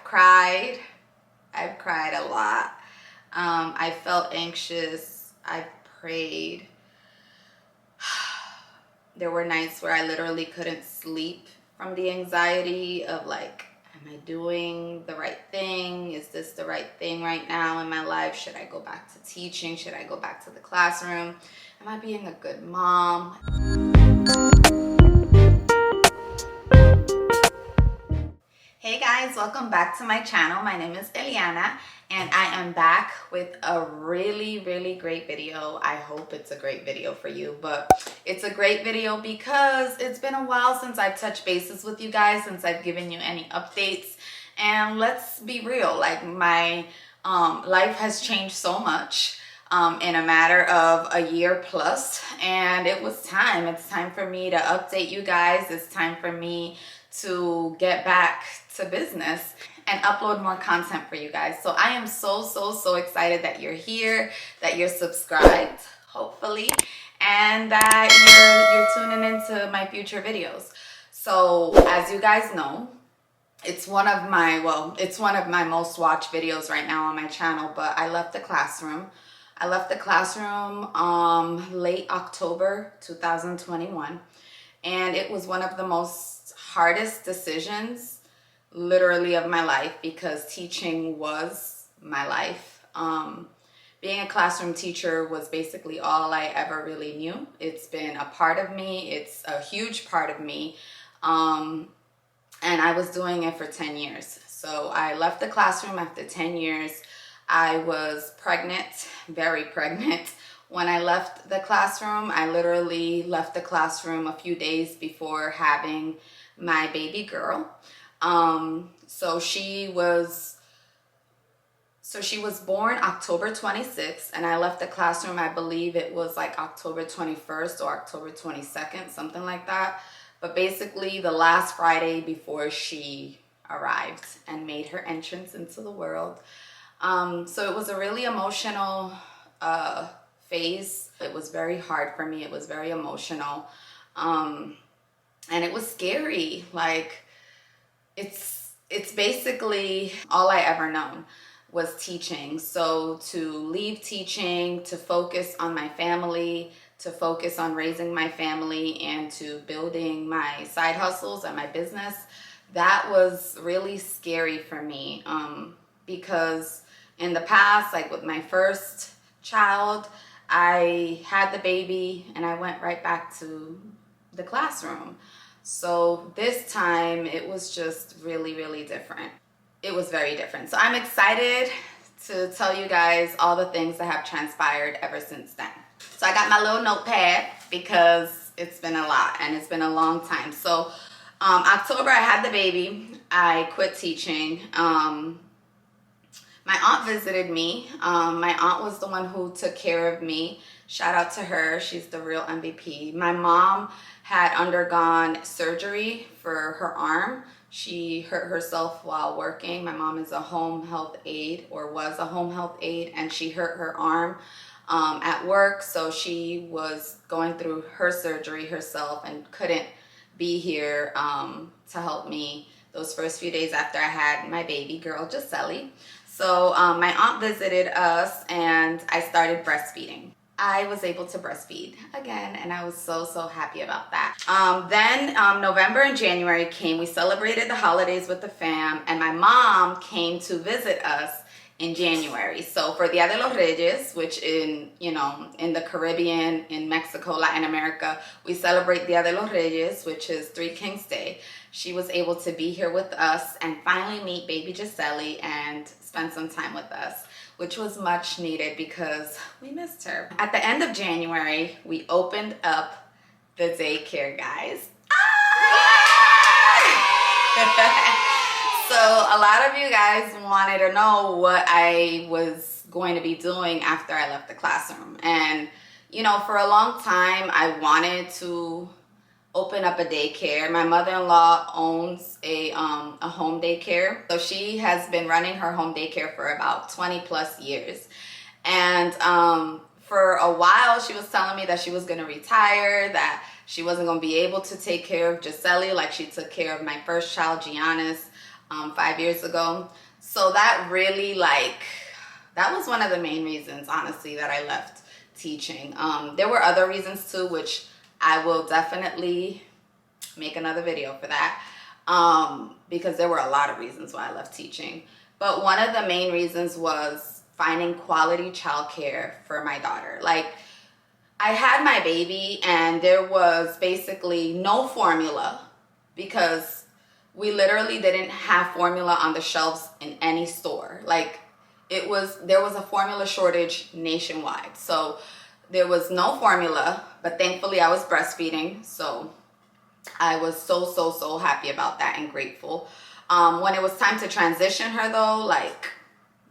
cried. I've cried a lot. I felt anxious. I prayed. There were nights where I literally couldn't sleep from the anxiety of like, am I doing the right thing? Is this the right thing right now in my life? Should I go back to teaching? Should I go back to the classroom? Am I being a good mom? Hey guys, welcome back to my channel. My name is Eliana and I am back with a really great video. I hope it's a great video for you, but it's a great video because it's been a while since I've touched bases with you guys, since I've given you any updates. And let's be real, like my life has changed so much in a matter of a year plus, and it was time. It's time for me to update you guys. It's time for me to get back to business and upload more content for you guys. So I am so excited that you're here, that you're subscribed, hopefully, and that you're tuning into my future videos. So as you guys know, it's one of my most watched videos right now on my channel, but I left the classroom. I left the classroom late October 2021, and it was one of the most hardest decisions literally of my life, because teaching was my life. Being a classroom teacher was basically all I ever really knew. It's been a part of me. It's a huge part of me. And I was doing it for 10 years. So I left the classroom after 10 years. I was pregnant, very pregnant. When I left the classroom, I literally left the classroom a few days before having my baby girl. So she was born October 26th, and I left the classroom, I believe it was like October 21st or October 22nd, something like that. But basically the last Friday before she arrived and made her entrance into the world. So it was a really emotional phase. It was very hard for me. It was very emotional. And it was scary. Like, it's basically all I ever known was teaching. So to leave teaching, to focus on my family, to focus on raising my family, and to building my side hustles and my business, that was really scary for me. Because in the past, like with my first child, I had the baby and I went right back to the classroom. So this time it was just really different. It was very different. So I'm excited to tell you guys all the things that have transpired ever since then. So I got my little notepad because it's been a lot and it's been a long time. So October I had the baby. I quit teaching. My aunt visited me. My aunt was the one who took care of me. Shout out to her. She's the real MVP. My mom had undergone surgery for her arm. She hurt herself while working. My mom is a home health aide, or was a home health aide, and she hurt her arm at work. So she was going through her surgery herself and couldn't be here to help me those first few days after I had my baby girl, just Elly. So my aunt visited us and I started breastfeeding. I was able to breastfeed again, and I was so happy about that. Then November and January came. We celebrated the holidays with the fam, and my mom came to visit us in January. So for Dia de los Reyes, which in the Caribbean, in Mexico, Latin America, we celebrate Dia de los Reyes, which is Three Kings Day. She was able to be here with us and finally meet baby Giselle and spend some time with us, which was much needed because we missed her. At the end of January, we opened up the daycare, guys. So a lot of you guys wanted to know what I was going to be doing after I left the classroom. And, for a long time, I wanted to open up a daycare. My mother-in-law owns a home daycare. So she has been running her home daycare for about 20 plus years. And for a while, she was telling me that she was going to retire, that she wasn't going to be able to take care of Giselle like she took care of my first child, Giannis. 5 years ago. So that really, like, that was one of the main reasons, honestly, that I left teaching. There were other reasons too, which I will definitely make another video for that, because there were a lot of reasons why I left teaching. But one of the main reasons was finding quality childcare for my daughter. Like, I had my baby and there was basically no formula, because we literally didn't have formula on the shelves in any store. Like, there was a formula shortage nationwide. So there was no formula, but thankfully I was breastfeeding. So I was so happy about that and grateful. When it was time to transition her though, like,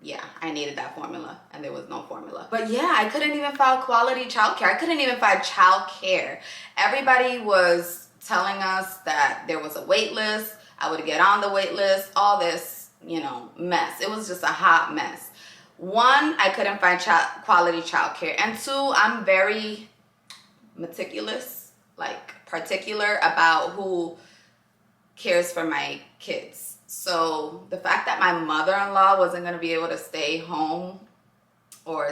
yeah, I needed that formula and there was no formula. But yeah, I couldn't even find quality childcare. I couldn't even find childcare. Everybody was telling us that there was a wait list. I would get on the wait list, all this, mess. It was just a hot mess. One, I couldn't find quality childcare. And two, I'm very meticulous, like particular about who cares for my kids. So the fact that my mother-in-law wasn't going to be able to stay home or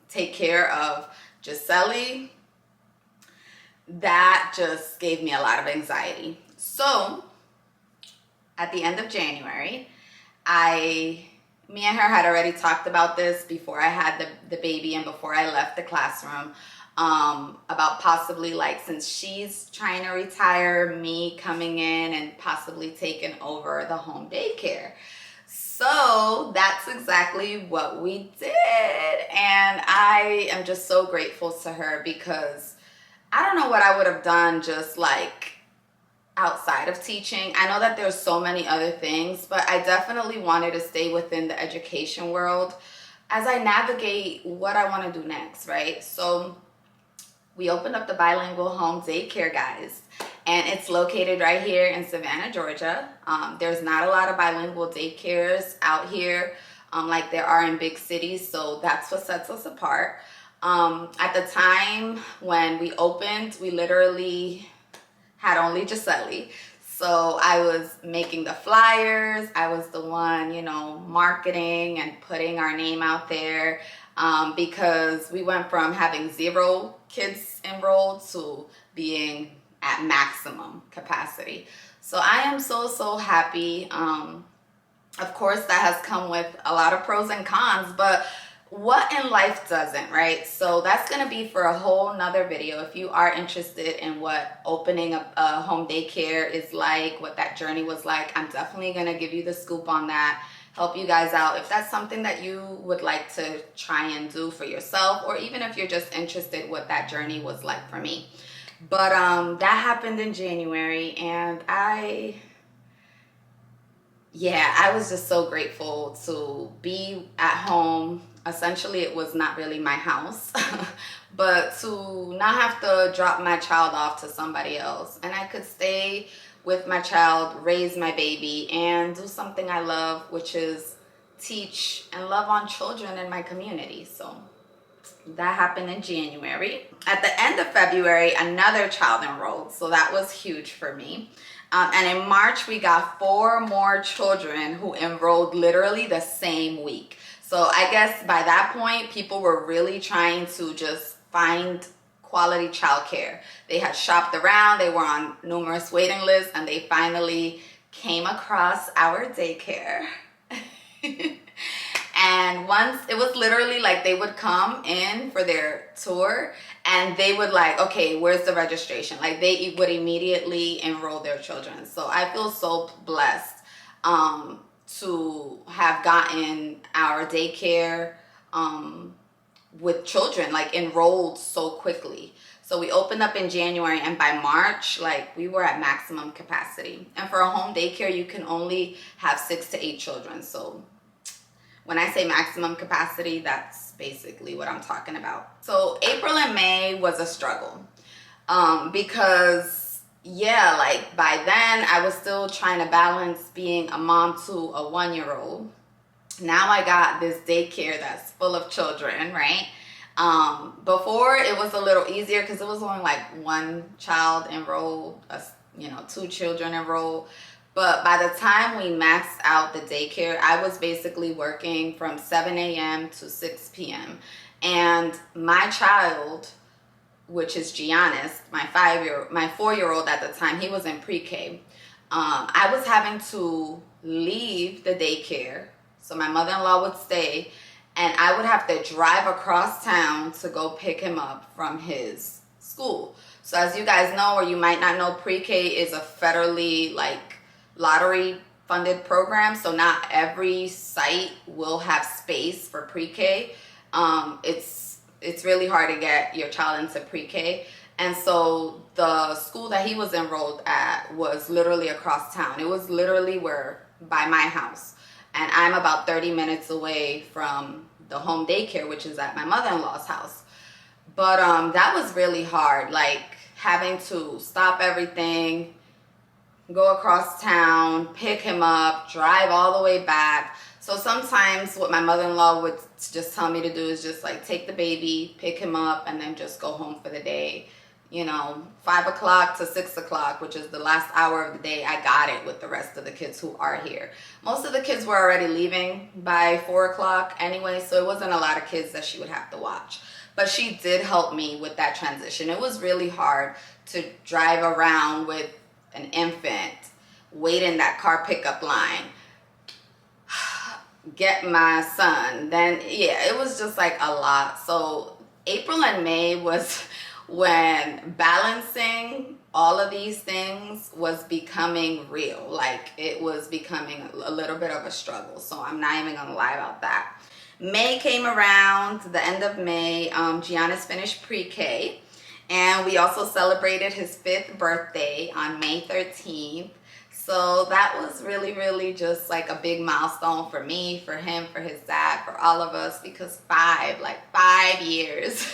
take care of Gisele, that just gave me a lot of anxiety. So at the end of January, me and her had already talked about this before I had the baby and before I left the classroom, about possibly, like, since she's trying to retire, me coming in and possibly taking over the home daycare. So that's exactly what we did. And I am just so grateful to her, because I don't know what I would have done just like outside of teaching. I know that there's so many other things, but I definitely wanted to stay within the education world as I navigate what I want to do next, right? So we opened up the bilingual home daycare, guys, and it's located right here in Savannah, Georgia. There's not a lot of bilingual daycares out here like there are in big cities, so that's what sets us apart. At the time when we opened, we literally had only Gisele. So I was making the flyers. I was the one, marketing and putting our name out there, because we went from having 0 kids enrolled to being at maximum capacity. So I am so happy. Of course, that has come with a lot of pros and cons, but what in life doesn't, right? So that's going to be for a whole nother video. If you are interested in what opening a home daycare is like, what that journey was like, I'm definitely going to give you the scoop on that, help you guys out if that's something that you would like to try and do for yourself, or even if you're just interested what that journey was like for me. But that happened in January, and I was just so grateful to be at home. Essentially, it was not really my house, but to not have to drop my child off to somebody else, and I could stay with my child, raise my baby, and do something I love, which is teach and love on children in my community. So that happened in January. At the end of February, another child enrolled, so that was huge for me. And in March, we got 4 more children who enrolled literally the same week. So I guess by that point, people were really trying to just find quality childcare. They had shopped around, they were on numerous waiting lists, and they finally came across our daycare. And once, it was literally like they would come in for their tour and they would like, okay, where's the registration? Like they would immediately enroll their children. So I feel so blessed to have gotten our daycare with children like enrolled so quickly. So we opened up in January, and by March, like we were at maximum capacity. And for a home daycare, you can only have 6 to 8 children. So when I say maximum capacity, that's basically what I'm talking about. So April and May was a struggle because like by then I was still trying to balance being a mom to a 1-year-old. Now I got this daycare that's full of children, right? Before it was a little easier because it was only like 1 child enrolled, 2 children enrolled. But by the time we maxed out the daycare, I was basically working from 7 a.m. to 6 p.m. And my child, which is Giannis, my 4-year-old at the time, he was in pre-K. I was having to leave the daycare, so my mother-in-law would stay, and I would have to drive across town to go pick him up from his school. So as you guys know, or you might not know, pre-K is a federally lottery funded program, so not every site will have space for pre-K. It's really hard to get your child into pre-K. And so the school that he was enrolled at was literally across town. It was literally by my house. And I'm about 30 minutes away from the home daycare, which is at my mother-in-law's house. But that was really hard, like having to stop everything, go across town, pick him up, drive all the way back. So sometimes what my mother-in-law would just tell me to do is just like take the baby, pick him up, and then just go home for the day. 5 o'clock to 6 o'clock, which is the last hour of the day, I got it with the rest of the kids who are here. Most of the kids were already leaving by 4 o'clock anyway, so it wasn't a lot of kids that she would have to watch. But she did help me with that transition. It was really hard to drive around with an infant, wait in that car pickup line, get my son. Then, yeah, it was just like a lot. So April and May was when balancing all of these things was becoming real. Like it was becoming a little bit of a struggle. So I'm not even gonna lie about that. May came around, the end of May, Giannis finished pre-K, and we also celebrated his 5th birthday on May 13th. So that was really, really just like a big milestone for me, for him, for his dad, for all of us, because 5 years.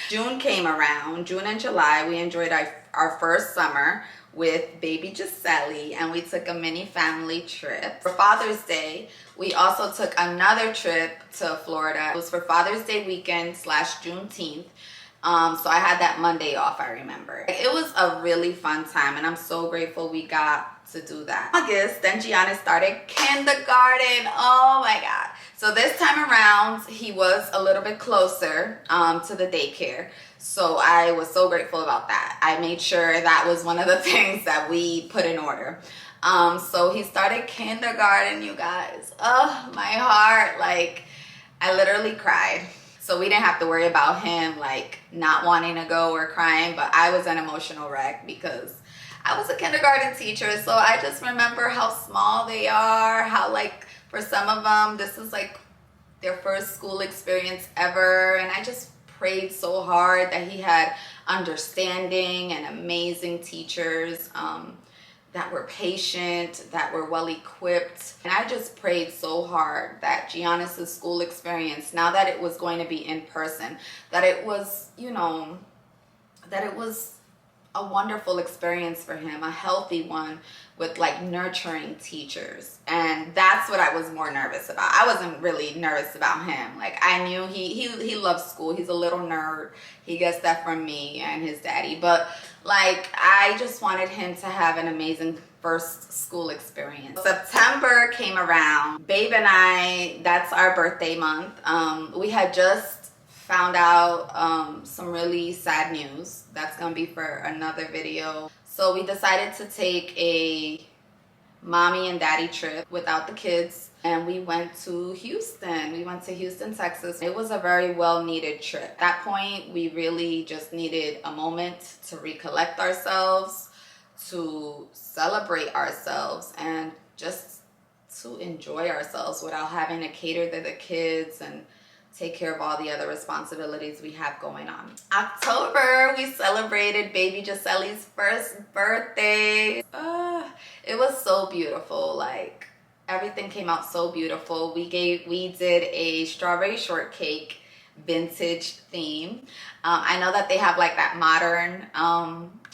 June came around, June and July, we enjoyed our first summer with baby Gisele, and we took a mini family trip. For Father's Day, we also took another trip to Florida. It was for Father's Day weekend / Juneteenth. So I had that Monday off, I remember. It was a really fun time, and I'm so grateful we got to do that. August, then Giannis started kindergarten. Oh my God. So this time around, he was a little bit closer to the daycare. So I was so grateful about that. I made sure that was one of the things that we put in order. So he started kindergarten, you guys. Oh, my heart, I literally cried. So we didn't have to worry about him not wanting to go or crying, but I was an emotional wreck because I was a kindergarten teacher. So I just remember how small they are, how for some of them, this is their first school experience ever. And I just prayed so hard that he had understanding and amazing teachers that were patient, that were well equipped. And I just prayed so hard that Giannis' school experience, now that it was going to be in person, that it was, that it was a wonderful experience for him, a healthy one with nurturing teachers. And that's what I was more nervous about. I wasn't really nervous about him. I knew he loves school. He's a little nerd. He gets that from me and his daddy. But I just wanted him to have an amazing first school experience. September came around. Babe and I, that's our birthday month. We had just found out some really sad news. That's gonna be for another video. So we decided to take a mommy and daddy trip without the kids, and we went to Houston. We went to Houston, Texas. It was a very well needed trip. At that point, we really just needed a moment to recollect ourselves, to celebrate ourselves, and just to enjoy ourselves without having to cater to the kids and take care of all the other responsibilities we have going on. October, we celebrated baby Gisele's first birthday. It was so beautiful. Everything came out so beautiful. We did a strawberry shortcake vintage theme. I know that they have that modern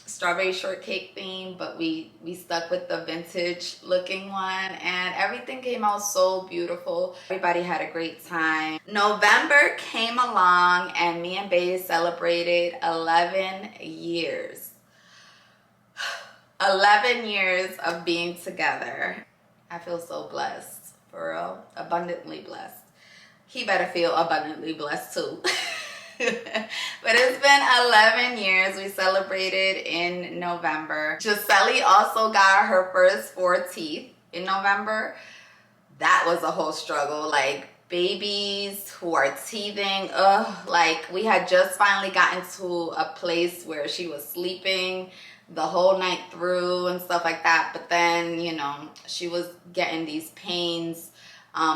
strawberry shortcake theme, but we stuck with the vintage looking one, and everything came out so beautiful. Everybody had a great time. November came along, and me and Bae celebrated 11 years. 11 years of being together. I feel so blessed, for real, abundantly blessed. He better feel abundantly blessed too. But it's been 11 years. We celebrated in November. Gisele also got her first 4 teeth in November. That was a whole struggle. Like, babies who are teething, like, we had just finally gotten to a place where she was sleeping the whole night through and stuff like that. But then, you know, she was getting these pains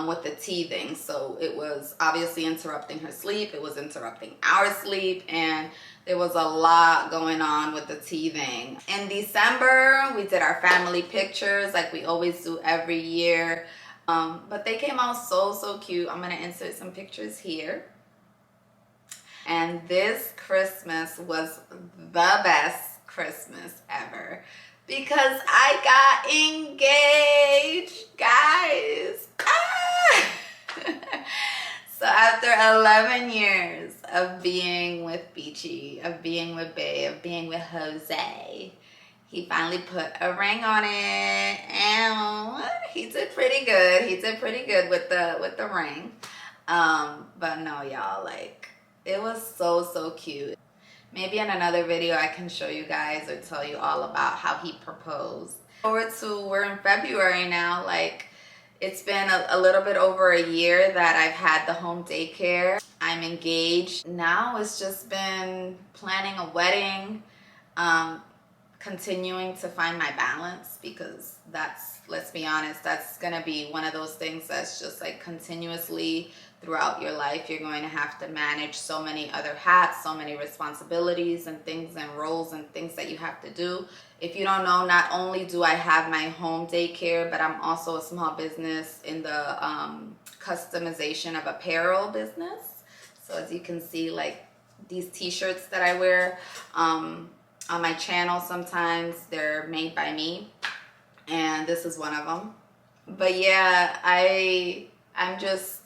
with the teething, so it was obviously interrupting her sleep. It was interrupting our sleep, and there was a lot going on with the teething. In December, we did our family pictures like we always do every year, but they came out so cute. I'm gonna insert some pictures here. And this Christmas was the best Christmas ever because I got engaged, guys. So after 11 years of being with Beachy, of being with Bay, of being with Jose, he finally put a ring on it, and he did pretty good. He did pretty good with the ring. But no, y'all, like, it was so cute. Maybe in another video I can show you guys or tell you all about how he proposed. We're in February now. Like, it's been a little bit over a year that I've had the home daycare. I'm engaged. Now it's just been planning a wedding, continuing to find my balance, because that's, let's be honest, that's gonna be one of those things that's just like continuously throughout your life. You're going to have to manage so many other hats, so many responsibilities and things and roles and things that you have to do. If you don't know, not only do I have my home daycare, but I'm also a small business in the customization of apparel business. So as you can see, like these t-shirts that I wear on my channel, sometimes they're made by me, and this is one of them. But yeah, I'm just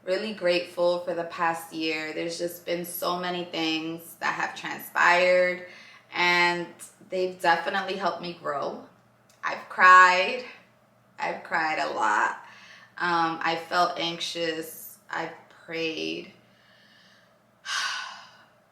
really grateful for the past year. There's just been so many things that have transpired, and they've definitely helped me grow. I've cried a lot. I felt anxious. I've prayed.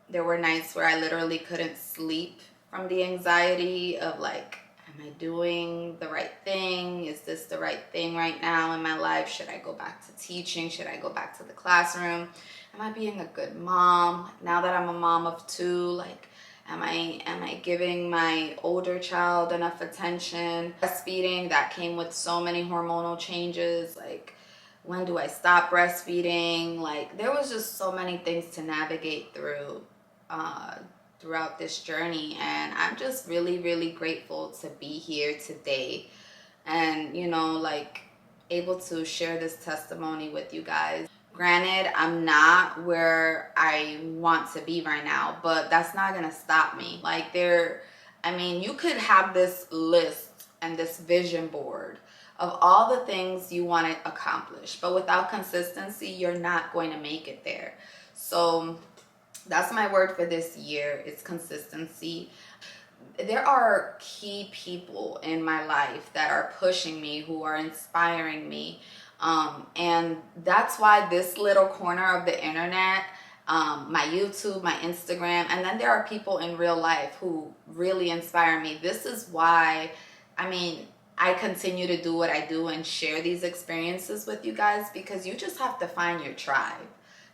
There were nights where I literally couldn't sleep from the anxiety of like, am I doing the right thing? Is this the right thing right now in my life? Should I go back to teaching? Should I go back to the classroom? Am I being a good mom? Now that I'm a mom of 2, like, am I giving my older child enough attention? Breastfeeding, that came with so many hormonal changes. Like, when do I stop breastfeeding? Like, there was just so many things to navigate through throughout this journey, and I'm just really grateful to be here today and, you know, like, able to share this testimony with you guys. Granted, I'm not where I want to be right now, but that's not gonna stop me. Like, I mean, you could have this list and this vision board of all the things you want to accomplish, but without consistency, you're not going to make it there. So that's my word for this year. It's consistency. There are key people in my life that are pushing me, who are inspiring me. And that's why this little corner of the internet, my YouTube, my Instagram, and then there are people in real life who really inspire me. This is why, I mean, I continue to do what I do and share these experiences with you guys, because you just have to find your tribe.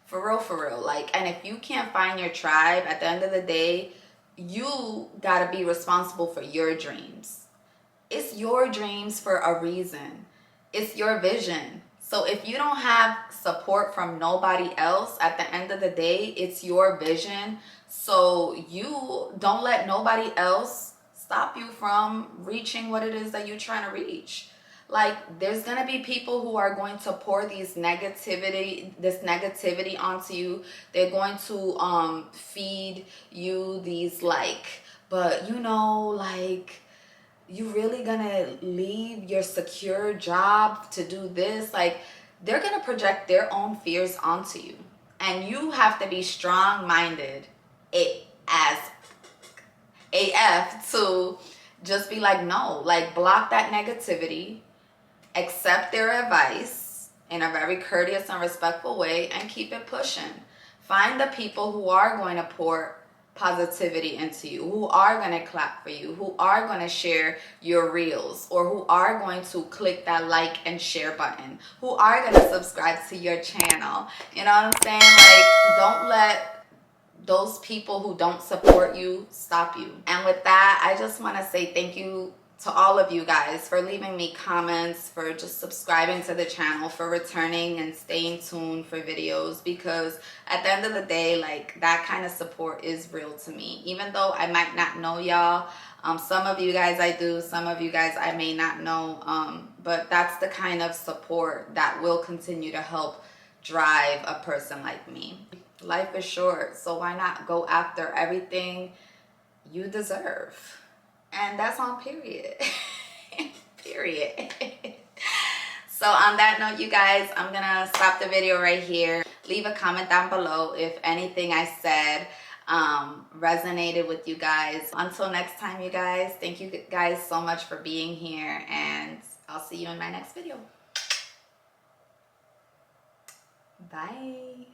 For real. Like, and if you can't find your tribe, at the end of the day, you gotta be responsible for your dreams. It's your dreams for a reason. It's your vision. So if you don't have support from nobody else, at the end of the day, it's your vision. So you don't let nobody else stop you from reaching what it is that you're trying to reach. Like, there's gonna be people who are going to pour this negativity onto you. They're going to feed you these, like, but you know, like, you really gonna leave your secure job to do this? Like, they're gonna project their own fears onto you, and you have to be strong-minded as AF to just be like, no, like block that negativity, accept their advice in a very courteous and respectful way, and keep it pushing. Find the people who are going to pour positivity into you, who are going to clap for you, who are going to share your reels, or who are going to click that like and share button, who are going to subscribe to your channel. You know what I'm saying? Like, don't let those people who don't support you stop you. And with that, I just want to say thank you to all of you guys for leaving me comments, for just subscribing to the channel, for returning and staying tuned for videos, because at the end of the day, like, that kind of support is real to me. Even though I might not know y'all, some of you guys I do, some of you guys I may not know, but that's the kind of support that will continue to help drive a person like me. Life is short, so why not go after everything you deserve? And that's on period. Period. So on that note, you guys, I'm gonna stop the video right here. Leave a comment down below if anything I said resonated with you guys. Until next time, you guys, thank you guys so much for being here, and I'll see you in my next video. Bye.